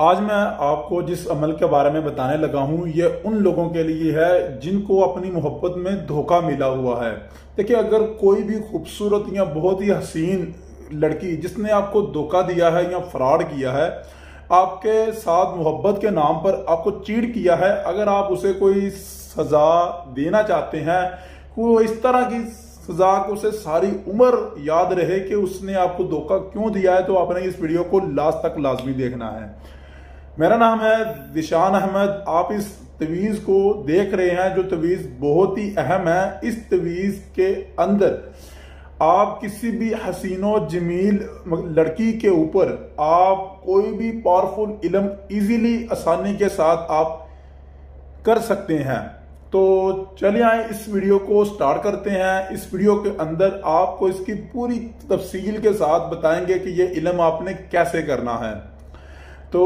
आज मैं आपको जिस अमल के बारे में बताने लगा हूं ये उन लोगों के लिए है जिनको अपनी मोहब्बत में धोखा मिला हुआ है। देखिए, अगर कोई भी खूबसूरत या बहुत ही हसीन लड़की जिसने आपको धोखा दिया है या फ्रॉड किया है, आपके साथ मोहब्बत के नाम पर आपको चीट किया है, अगर आप उसे कोई सजा देना चाहते हैं, वो इस तरह की सजा को उसे सारी उम्र याद रहे कि उसने आपको धोखा क्यों दिया है, तो आपने इस वीडियो को लास्ट तक लाजमी देखना है। मेरा नाम है दिशान अहमद। आप इस तवीज़ को देख रहे हैं जो तवीज़ बहुत ही अहम है। इस तवीज़ के अंदर आप किसी भी हसीनो जमील लड़की के ऊपर आप कोई भी पावरफुल इल्म इजीली आसानी के साथ आप कर सकते हैं। तो चलिए आए इस वीडियो को स्टार्ट करते हैं। इस वीडियो के अंदर आपको इसकी पूरी तफसील के साथ बताएंगे कि ये इल्म आपने कैसे करना है। तो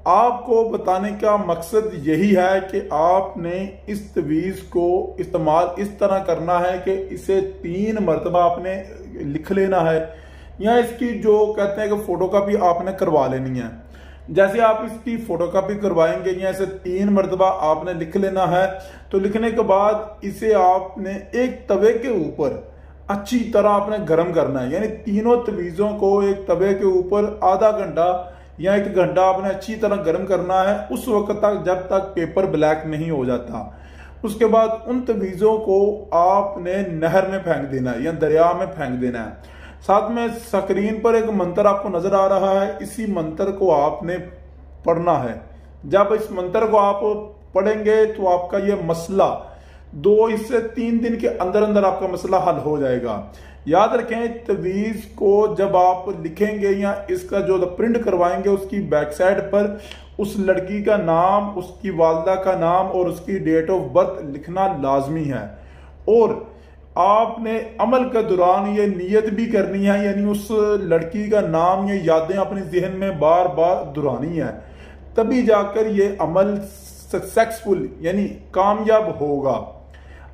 आपको बताने का मकसद यही है कि आपने इस तवीज़ को इस्तेमाल इस तरह करना है कि इसे 3 मरतबा आपने लिख लेना है, या इसकी जो कहते हैं कि फोटोकॉपी आपने करवा लेनी है। जैसे आप इसकी फोटोकॉपी करवाएंगे या इसे 3 मरतबा आपने लिख लेना है, तो लिखने के बाद इसे आपने एक तवे के ऊपर अच्छी तरह आपने गर्म करना है। यानी तीनों तवीज़ों को एक तवे के ऊपर आधा घंटा या 1 घंटा आपने अच्छी तरह गर्म करना है, उस वक्त तक जब तक पेपर ब्लैक नहीं हो जाता। उसके बाद उन तवीज़ों को आपने नहर में फेंक देना है या दरिया में फेंक देना है। साथ में स्क्रीन पर एक मंत्र आपको नजर आ रहा है, इसी मंत्र को आपने पढ़ना है। जब इस मंत्र को आप पढ़ेंगे तो आपका यह मसला 2 से 3 दिन के अंदर अंदर आपका मसला हल हो जाएगा। याद रखें, तवीज़ को जब आप लिखेंगे या इसका जो प्रिंट करवाएंगे, उसकी बैक साइड पर उस लड़की का नाम, उसकी वालदा का नाम और उसकी डेट ऑफ बर्थ लिखना लाजमी है। और आपने अमल के दौरान ये नियत भी करनी है, यानी उस लड़की का नाम या यादें अपने जहन में बार बार दोहरानी है, तभी जाकर ये अमल सक्सेसफुल यानी कामयाब होगा।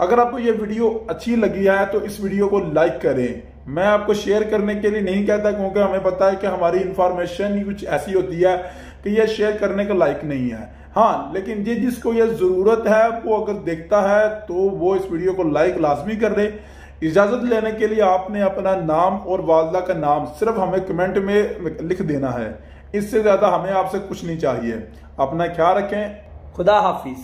अगर आपको ये वीडियो अच्छी लगी है तो इस वीडियो को लाइक करें। मैं आपको शेयर करने के लिए नहीं कहता, क्योंकि हमें पता है कि हमारी इंफॉर्मेशन ही कुछ ऐसी होती है कि ये शेयर करने का लायक नहीं है। हाँ, लेकिन जिसको ये जरूरत है वो अगर देखता है तो वो इस वीडियो को लाइक लाजमी कर दे। इजाजत लेने के लिए आपने अपना नाम और वालदा का नाम सिर्फ हमें कमेंट में लिख देना है। इससे ज्यादा हमें आपसे कुछ नहीं चाहिए। अपना ख्याल रखें। खुदा हाफिज।